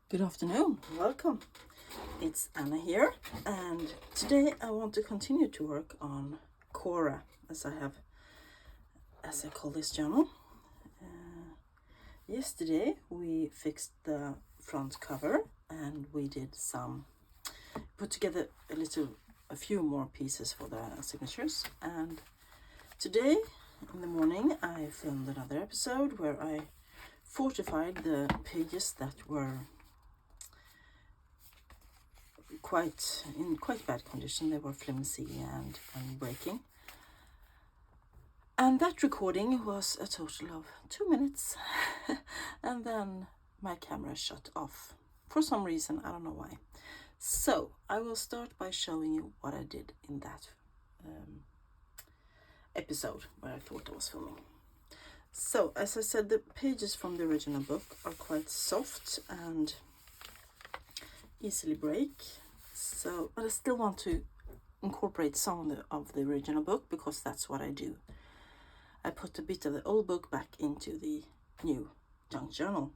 Good afternoon, welcome. It's Anna here, and today I want to continue to work on Cora, as I call this journal. Yesterday we fixed the front cover and we put together a few more pieces for the signatures, and today in the morning I filmed another episode where I fortified the pages that were in quite bad condition. They were flimsy and breaking. And that recording was a total of 2 minutes. And then my camera shut off. For some reason, I don't know why. So I will start by showing you what I did in that episode where I thought I was filming. So, as I said, the pages from the original book are quite soft and easily break. So, but I still want to incorporate some of the original book because that's what I do. I put a bit of the old book back into the new junk journal.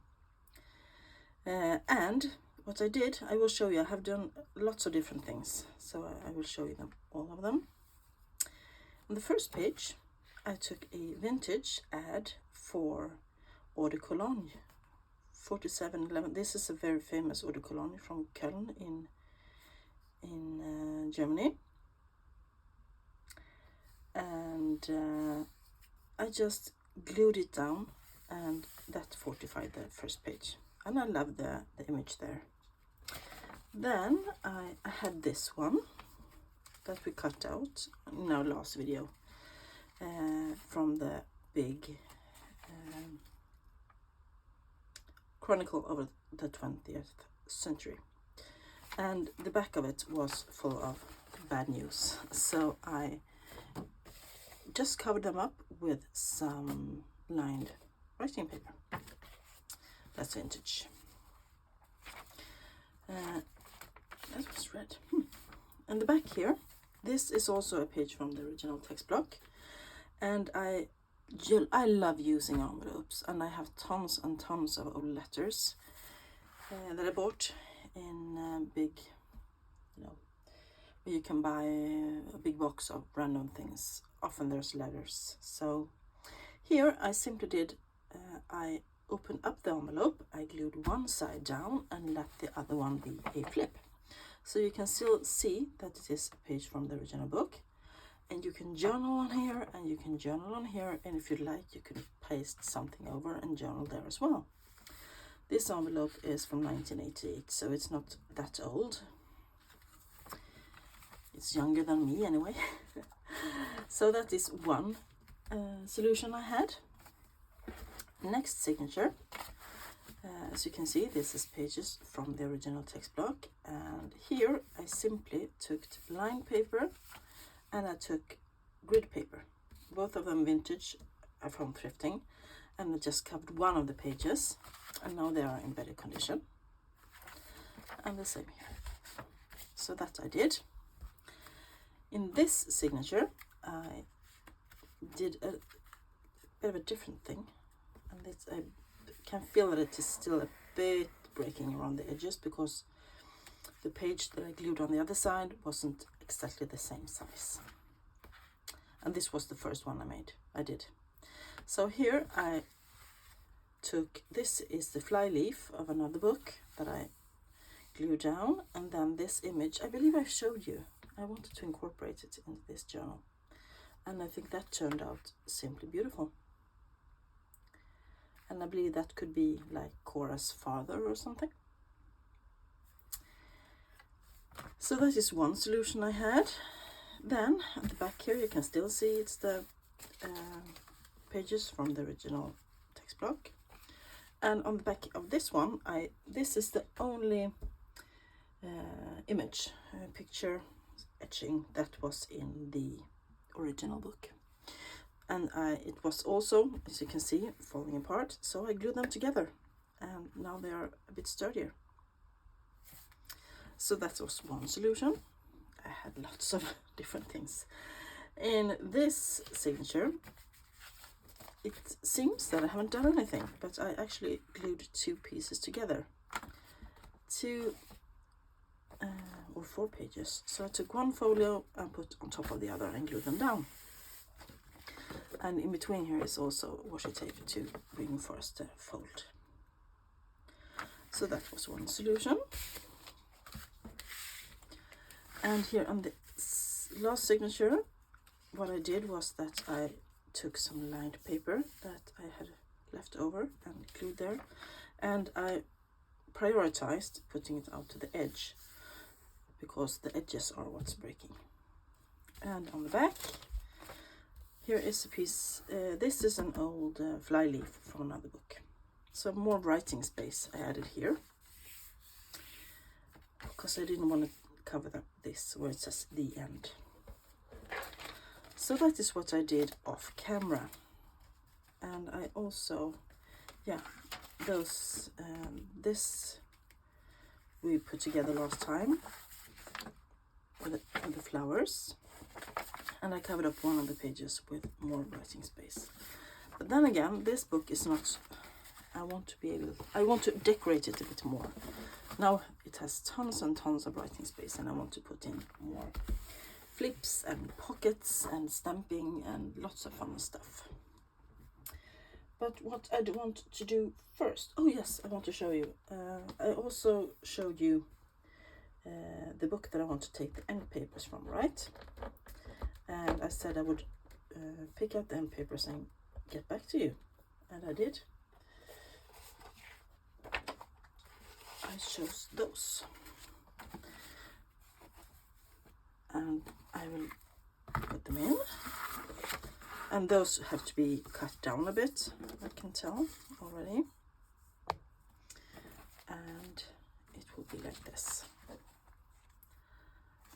And what I did, I will show you. I have done lots of different things, so I will show you all of them. On the first page, I took a vintage ad for Eau de Cologne 4711. This is a very famous Eau de Cologne from Köln in Germany. And I just glued it down, and that fortified the first page. And I love the image there. Then I had this one that we cut out in our last video from the big Chronicle of the 20th century. And the back of it was full of bad news. So I just covered them up with some lined writing paper. That's vintage. That was red. And the back here, this is also a page from the original text block. And I love using envelopes, and I have tons and tons of old letters that I bought in big, where you can buy a big box of random things. Often there's letters. So here I simply did, I opened up the envelope, I glued one side down and let the other one be a flip. So you can still see that it is a page from the original book. And you can journal on here, and you can journal on here, and if you'd like, you can paste something over and journal there as well. This envelope is from 1988, so it's not that old. It's younger than me anyway. So that is one solution I had. Next signature. As you can see, this is pages from the original text block, and here I simply took lined paper and I took grid paper, both of them vintage from thrifting, and I just covered one of the pages, and now they are in better condition. And the same here. So that I did. In this signature, I did a bit of a different thing, and I can feel that it is still a bit breaking around the edges because the page that I glued on the other side wasn't exactly the same size. And this was the first one I did. So here I took, this is the fly leaf of another book that I glued down, and then this image, I believe I showed you. I wanted to incorporate it into this journal, and I think that turned out simply beautiful. And I believe that could be like Cora's father or something. So that is one solution I had. Then at the back here you can still see it's the pages from the original text block. And on the back of this one, this is the only image, picture etching that was in the original book. And it was also, as you can see, falling apart, so I glued them together, and now they are a bit sturdier. So that was one solution. I had lots of different things. In this signature, it seems that I haven't done anything, but I actually glued two pieces together. two or 4 pages. So I took one folio and put on top of the other and glued them down. And in between here is also washi tape to reinforce the fold. So that was one solution. And here on the last signature, what I did was that I took some lined paper that I had left over and glued there, and I prioritized putting it out to the edge because the edges are what's breaking. And on the back, here is a piece, this is an old flyleaf from another book. So more writing space I added here because I didn't want to cover this where it says the end. So that is what I did off camera. And I also, yeah, those, this we put together last time with the flowers. And I covered up one of the pages with more writing space. But then again, this book is not, I want to decorate it a bit more. Now it has tons and tons of writing space, and I want to put in more flips and pockets and stamping and lots of fun stuff. But what I want to do first, oh yes, I want to show you. I also showed you the book that I want to take the end papers from, right? And I said I would pick out the end papers and get back to you, and I did. I chose those, and I will put them in, and those have to be cut down a bit, I can tell already, and it will be like this,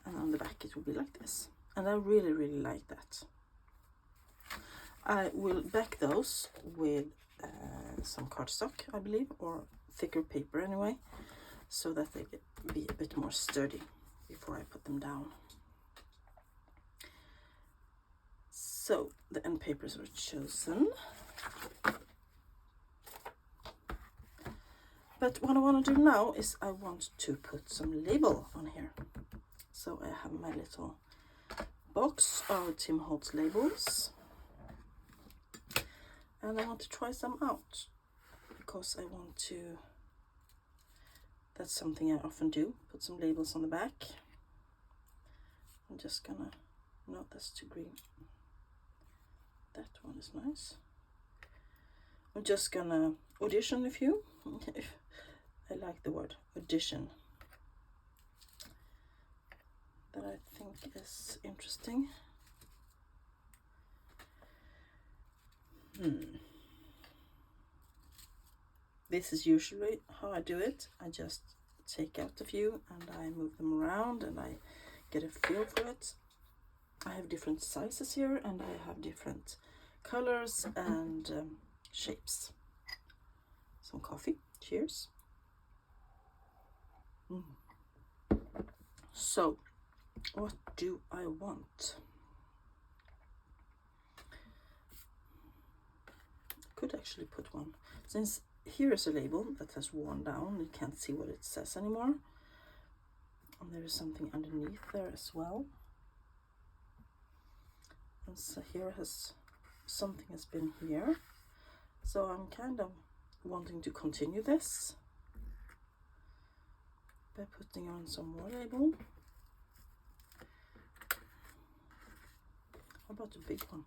and on the back it will be like this, and I really like that. I will back those with some cardstock, I believe, or thicker paper anyway, so that they be a bit more sturdy before I put them down. So the end papers were chosen. But what I want to do now is I want to put some label on here. So I have my little box of Tim Holtz labels. And I want to try some out because I want to, that's something I often do, put some labels on the back. I'm just gonna, no, that's too green. That one is nice. I'm just gonna audition a few. I like the word audition. That I think is interesting. This is usually how I do it. I just take out a few and I move them around and I get a feel for it. I have different sizes here and I have different colors and shapes. Some coffee. Cheers. So, what do I want? Could actually put one, since here is a label that has worn down, you can't see what it says anymore, and there is something underneath there as well, and so here has something has been here, so I'm kind of wanting to continue this by putting on some more label. How about a big one?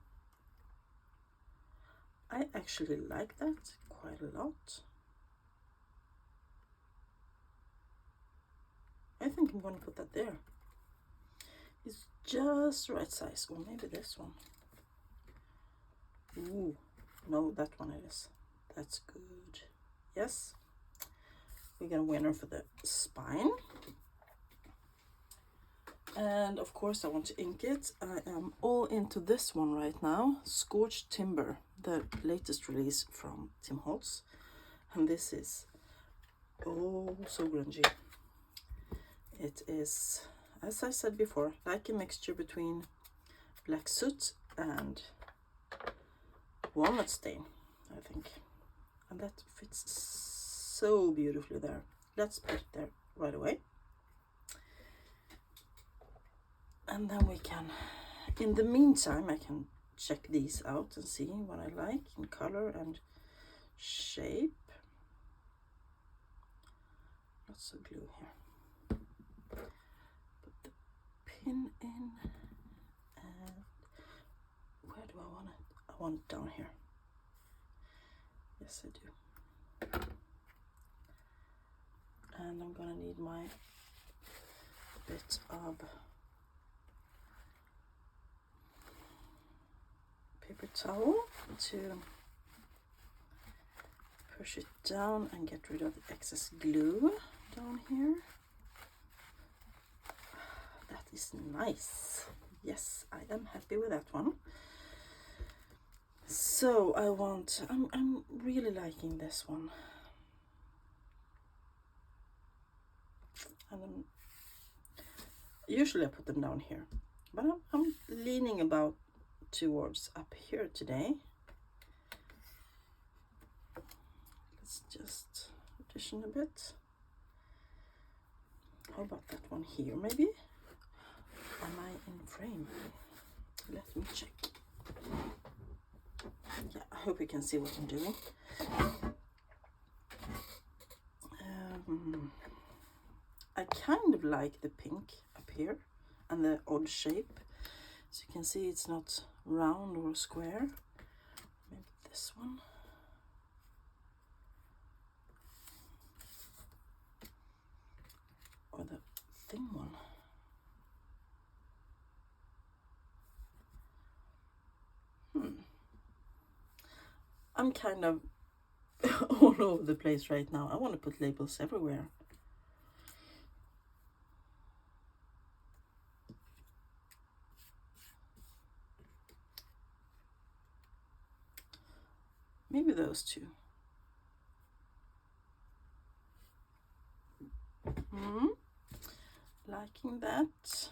I actually like that quite a lot. I think I'm going to put that there. It's just the right size. Or maybe this one. Ooh, no, that one it is. That's good. Yes. We got a winner for the spine. And of course I want to ink it. I am all into this one right now. Scorched Timber, the latest release from Tim Holtz. And this is, oh, so grungy. It is, as I said before, like a mixture between black soot and walnut stain, I think. And that fits so beautifully there. Let's put it there right away. And then we can, in the meantime, I can check these out and see what I like in color and shape. Lots of glue here. Put the pin in, and where do I want it? I want it down here. Yes, I do. And I'm gonna need my bit of paper towel to push it down and get rid of the excess glue down here. That is nice. Yes, I am happy with that one. So I'm really liking this one. And usually I put them down here, but I'm leaning about towards up here today. Let's just addition a bit. How about that one here maybe? Am I in frame? Let me check. Yeah, I hope you can see what I'm doing. I kind of like the pink up here and the odd shape. So you can see it's not round or square. Maybe this one. Or the thin one. I'm kind of all over the place right now. I want to put labels everywhere. Maybe those two. Liking that.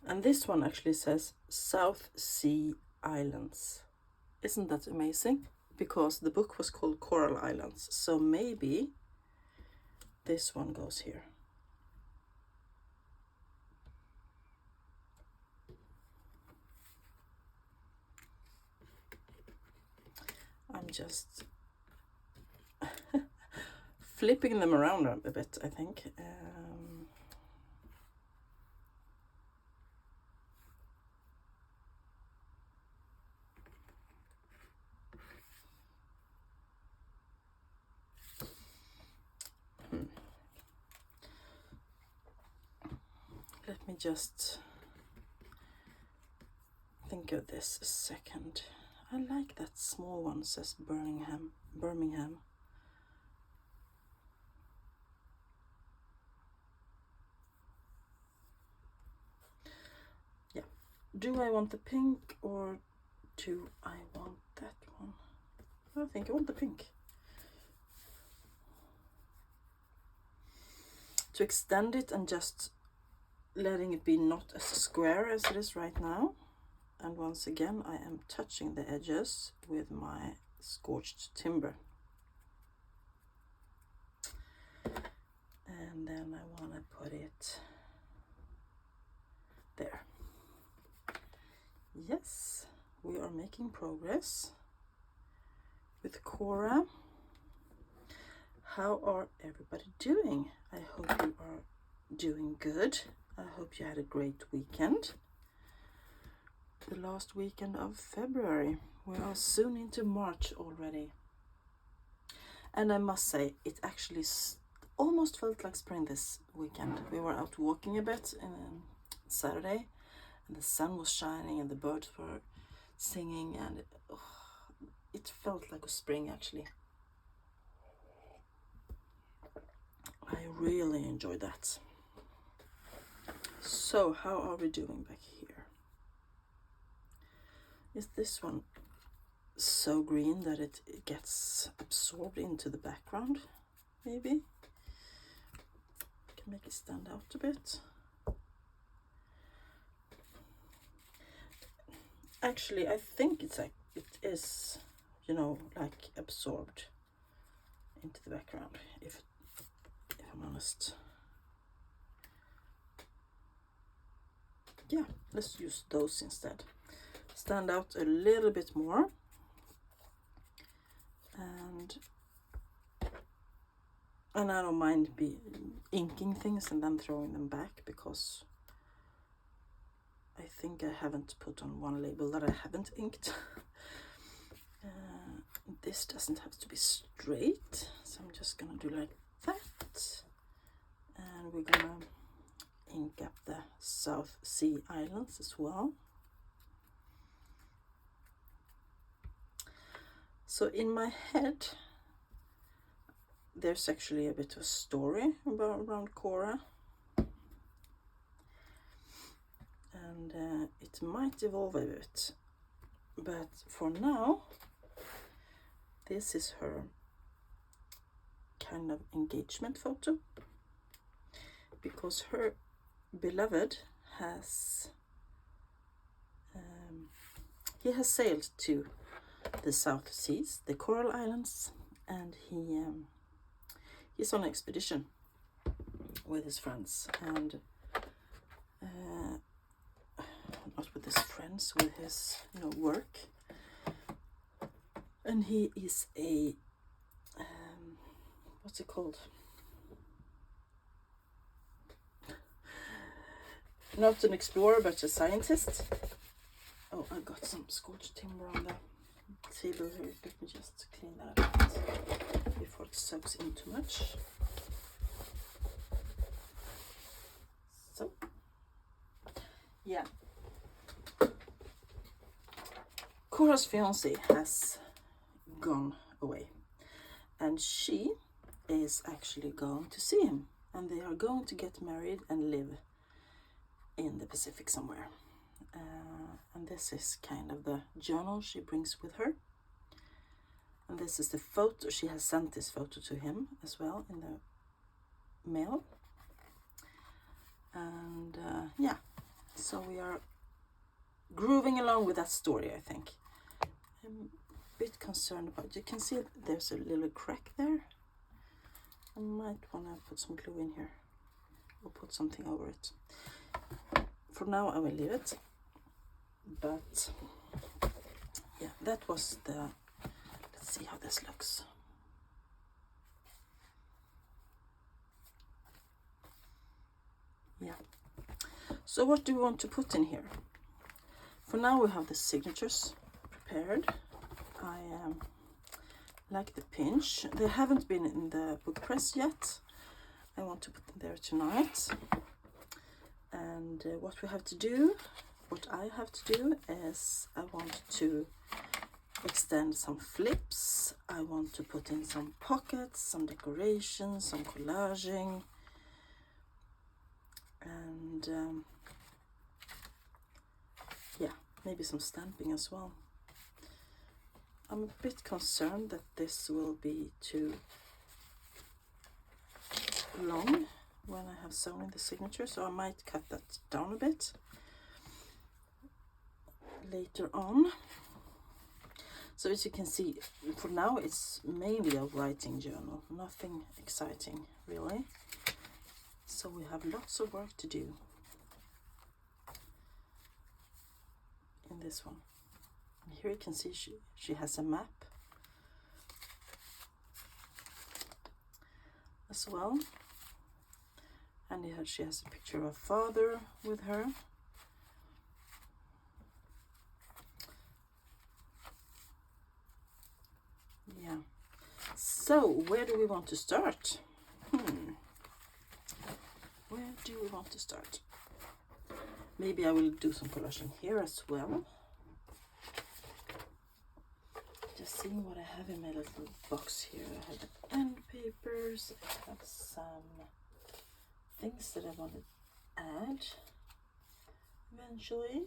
And this one actually says South Sea Islands. Isn't that amazing? Because the book was called Coral Islands. So maybe this one goes here. I'm just flipping them around a bit, I think. Let me just think of this a second. I like that small one, says Birmingham. Yeah. Do I want the pink or do I want that one? I think I want the pink. To extend it and just letting it be not as square as it is right now. And once again, I am touching the edges with my scorched timber. And then I want to put it there. Yes, we are making progress with Cora. How are everybody doing? I hope you are doing good. I hope you had a great weekend. The last weekend of February. We are soon into March already. And I must say, it actually almost felt like spring this weekend. We were out walking a bit on Saturday, and the sun was shining and the birds were singing, and it felt like a spring actually. I really enjoyed that. So how are we doing back here? Is this one so green that it gets absorbed into the background? Maybe can make it stand out a bit. Actually, I think it is you know, like absorbed into the background, if I'm honest. Yeah, let's use those instead. Stand out a little bit more. And I don't mind inking things and then throwing them back, because I think I haven't put on one label that I haven't inked. This doesn't have to be straight, so I'm just gonna do like that. And we're gonna ink up the South Sea Islands as well. So in my head, there's actually a bit of a story around Cora. And it might evolve a bit. But for now, this is her kind of engagement photo. Because her beloved has... he has sailed to the South Seas, the Coral Islands, and he's on an expedition with his friends, and not with his friends, with his work. And he is a what's it called? Not an explorer, but a scientist. Oh, I got some scorched timber on the table here. Let me just clean that out before it soaks in too much. So, yeah. Cora's fiance has gone away, and she is actually going to see him, and they are going to get married and live in the Pacific somewhere. And this is kind of the journal she brings with her. And this is the photo. She has sent this photo to him as well in the mail. And yeah, so we are grooving along with that story, I think. I'm a bit concerned about, you can see there's a little crack there. I might want to put some glue in here or put something over it. For now I will leave it, but yeah, that was the, let's see how this looks. Yeah, so what do we want to put in here? For now we have the signatures prepared. I like the pinch. They haven't been in the book press yet. I want to put them there tonight. And what I have to do is I want to extend some flips. I want to put in some pockets, some decorations, some collaging, and yeah, maybe some stamping as well. I'm a bit concerned that this will be too long when I have sewn in the signature, so I might cut that down a bit later on. So as you can see, for now it's mainly a writing journal, nothing exciting really. So we have lots of work to do in this one. And here you can see she has a map as well. And here she has a picture of her father with her. Yeah. So, where do we want to start? Where do we want to start? Maybe I will do some collaging here as well. Just seeing what I have in my little box here. I have end papers, I have some things that I want to add eventually.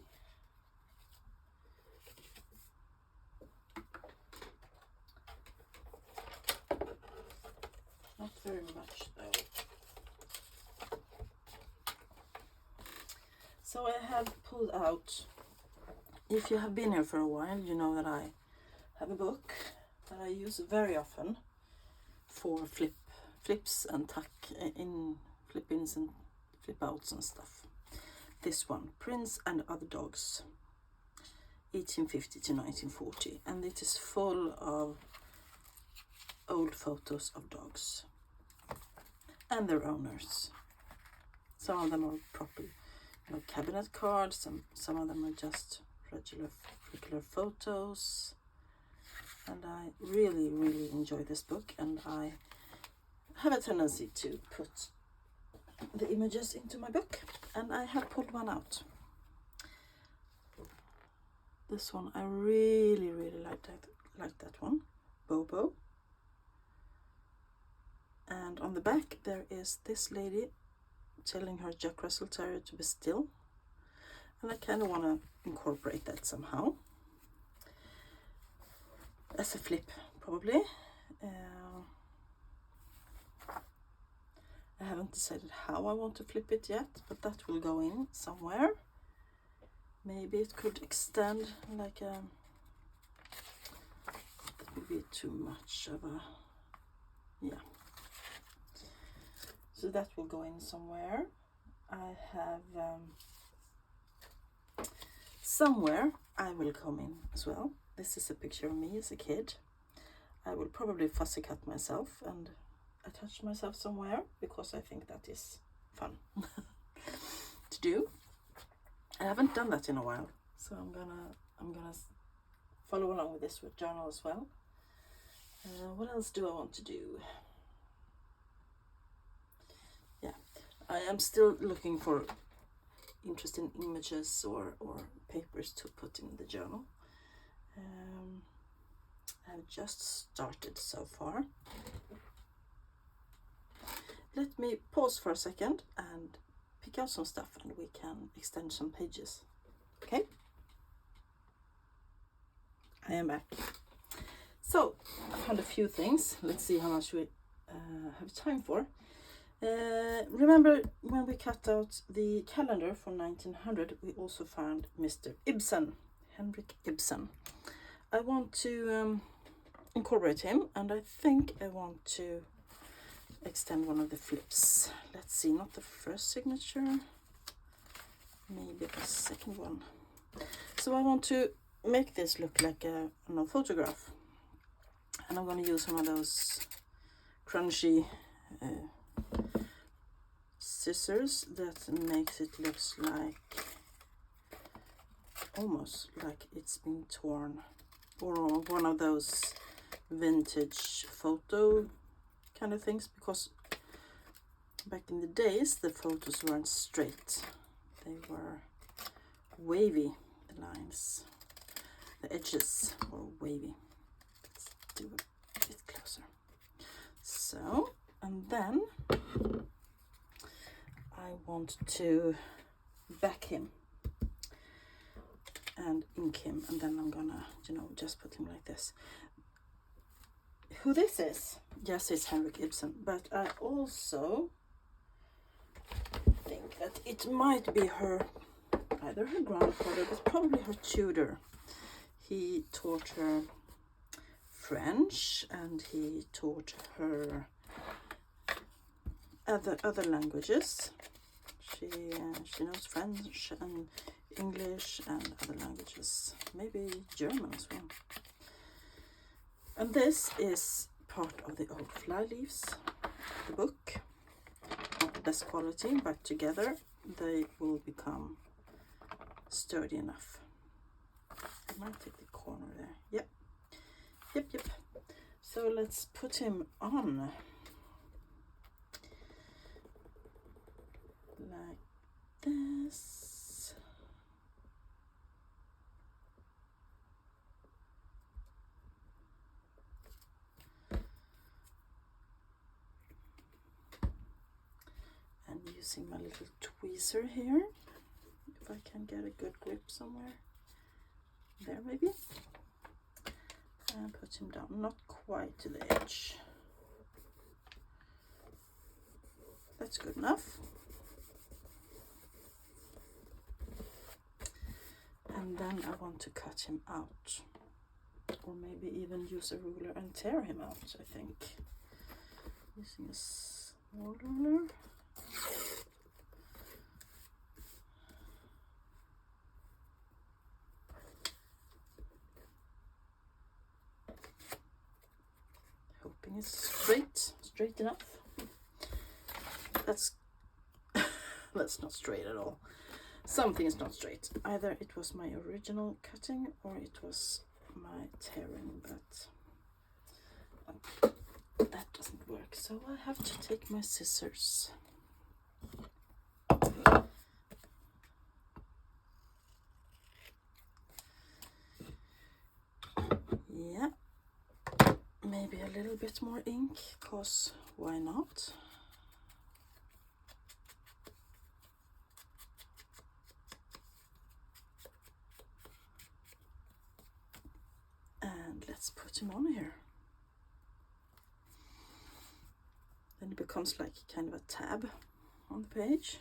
Not very much though. So I have pulled out, if you have been here for a while, you know that I have a book that I use very often for flips and tuck in, flip-ins and flip-outs and stuff. This one, Prince and Other Dogs, 1850 to 1940, and it is full of old photos of dogs and their owners. Some of them are proper, cabinet cards, and some of them are just regular photos. And I really enjoy this book, and I have a tendency to put the images into my book, and I have pulled one out. This one I really like that one, Bobo. And on the back there is this lady telling her Jack Russell Terrier to be still, and I kind of want to incorporate that somehow as a flip, probably. I haven't decided how I want to flip it yet, but that will go in somewhere. Maybe it could extend like a, that would be too much of a, yeah. So that will go in somewhere. I have somewhere I will come in as well. This is a picture of me as a kid. I will probably fussy cut myself and attach myself somewhere, because I think that is fun to do. I haven't done that in a while, so I'm gonna follow along with this with journal as well. What else do I want to do? Yeah, I am still looking for interesting images or papers to put in the journal. I've just started so far. Let me pause for a second and pick out some stuff, and we can extend some pages. Okay? I am back. So, I found a few things. Let's see how much we have time for. Remember when we cut out the calendar for 1900, we also found Mr. Ibsen, Henrik Ibsen. I want to incorporate him, and I think I want to extend one of the flips. Let's see, not the first signature, maybe the second one. So I want to make this look like an old photograph, and I'm going to use one of those crunchy scissors that makes it look like almost like it's been torn, or one of those vintage photo kind of things, because back in the days the photos weren't straight, they were wavy. The lines, the edges were wavy. Let's do a bit closer. So, and then I want to back him and ink him, and then I'm gonna, just put him like this. Who this is? Yes, it's Henrik Ibsen, but I also think that it might be either her grandfather, but probably her tutor. He taught her French, and he taught her other languages. She knows French and English and other languages, maybe German as well. And this is part of the old fly leaves, the book. Not the best quality, but together they will become sturdy enough. I might take the corner there. Yep. So let's put him on like this. And using my little tweezer here, if I can get a good grip somewhere. There maybe. And put him down, not quite to the edge. That's good enough. And then I want to cut him out. or maybe even use a ruler and tear him out, I think. Using a small ruler. Hoping it's straight enough. That's not straight at all. Something is not straight. Either it was my original cutting or it was my tearing, but that doesn't work. So I have to take my scissors. Yeah, maybe a little bit more ink, cause why not? And let's put him on here. Then it becomes like kind of a tab on the page.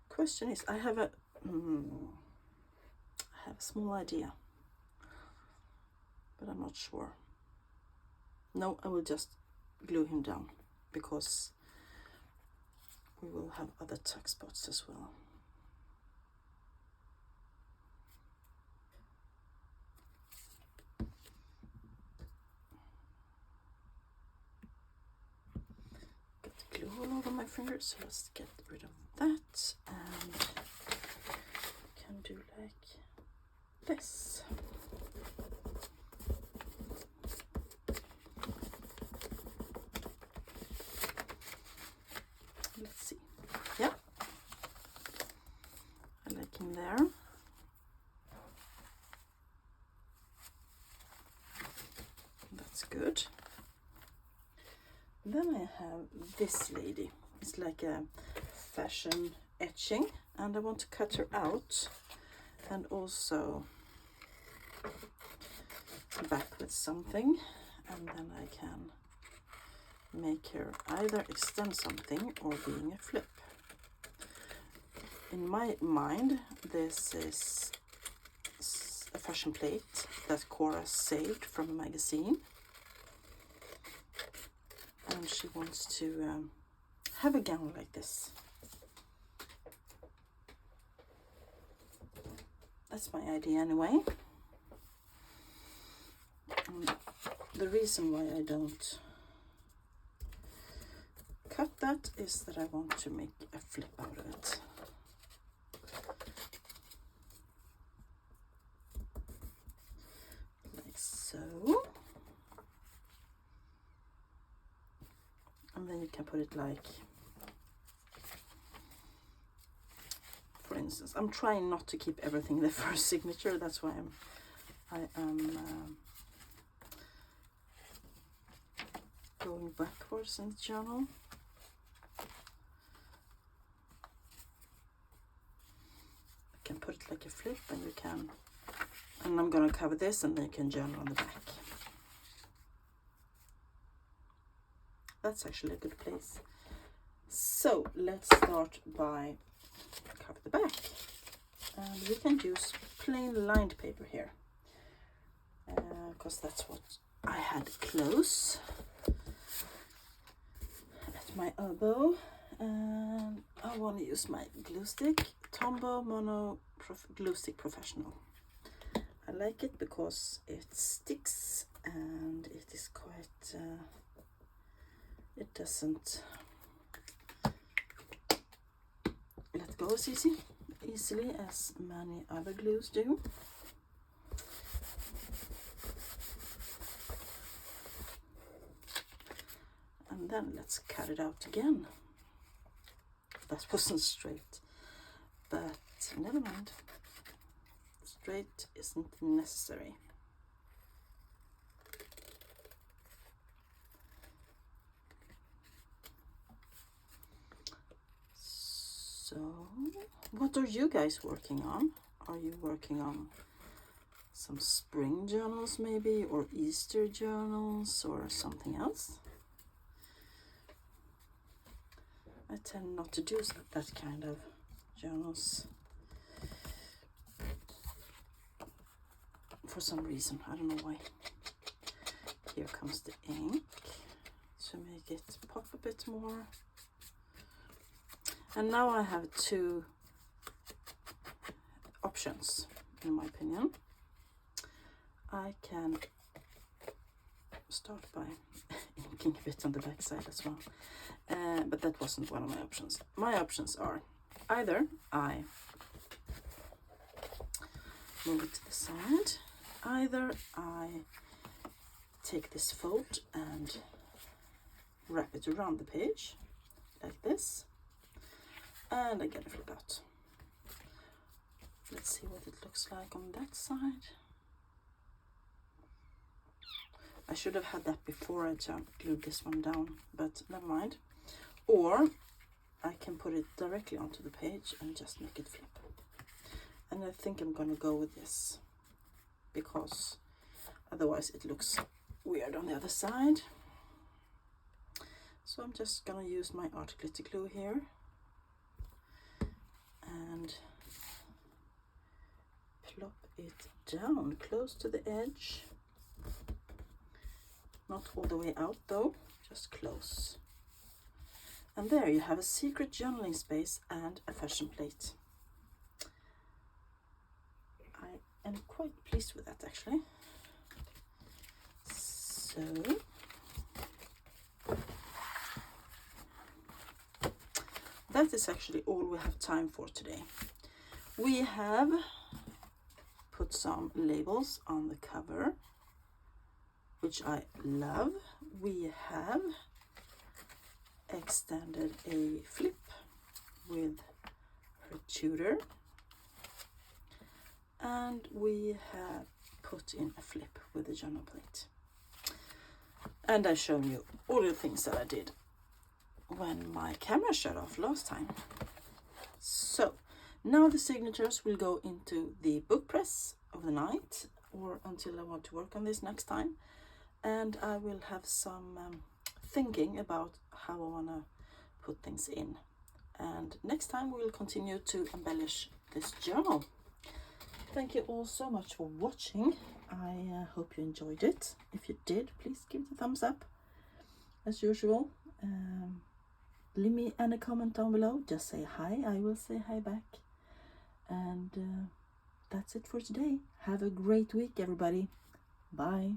Question is, I have a small idea, but I'm not sure. No, I will just glue him down because we will have other tuck spots as well. Got glue all over my fingers, so let's get rid of that and can do like this. Let's see. Yeah, I like him there. That's good. Then I have this lady. It's like a fashion etching, and I want to cut her out and also back with something, and then I can make her either extend something or being a flip. In my mind, this is a fashion plate that Cora saved from a magazine, and she wants to have a gown like this. That's my idea anyway. And the reason why I don't cut that is that I want to make a flip out of it. Like so. And then you can put it like, for instance, I'm trying not to keep everything there for a signature. That's why I am going backwards in the journal. I can put it like a flip, and you can, and I'm gonna cover this, and then you can journal on the back. That's actually a good place. So let's start by cover the back, and we can use plain lined paper here because that's what I had close at my elbow, and I want to use my glue stick, Tombow Mono Glue Stick Professional. I like it because it sticks and it is quite it doesn't let go as easily as many other glues do. And then let's cut it out again. That wasn't straight, but never mind. Straight isn't necessary. So, what are you guys working on? Are you working on some spring journals maybe, or Easter journals, or something else? I tend not to do that kind of journals. for some reason. I don't know why. Here comes the ink to make it pop a bit more. And now I have two options, in my opinion. I can start by inking a bit on the back side as well. But that wasn't one of my options. My options are either I move it to the side, either I take this fold and wrap it around the page like this, and I get a flip out. Let's see what it looks like on that side. I should have had that before I glued this one down, but never mind. Or I can put it directly onto the page and just make it flip. And I think I'm gonna go with this, because otherwise it looks weird on the other side. So I'm just gonna use my art glitter glue here and plop it down close to the edge. Not all the way out though, just close. And there you have a secret journaling space and a fashion plate. I am quite pleased with that actually. So that is actually all we have time for today. We have put some labels on the cover, which I love. We have extended a flip with her tutor, and we have put in a flip with the journal plate. And I've shown you all the things that I did when my camera shut off last time. So now the signatures will go into the book press overnight, or until I want to work on this next time. And I will have some thinking about how I want to put things in. And next time we'll continue to embellish this journal. Thank you all so much for watching. I hope you enjoyed it. If you did, please give it a thumbs up. As usual, leave me any comment down below. Just say hi, I will say hi back. And that's it for today. Have a great week, everybody. Bye.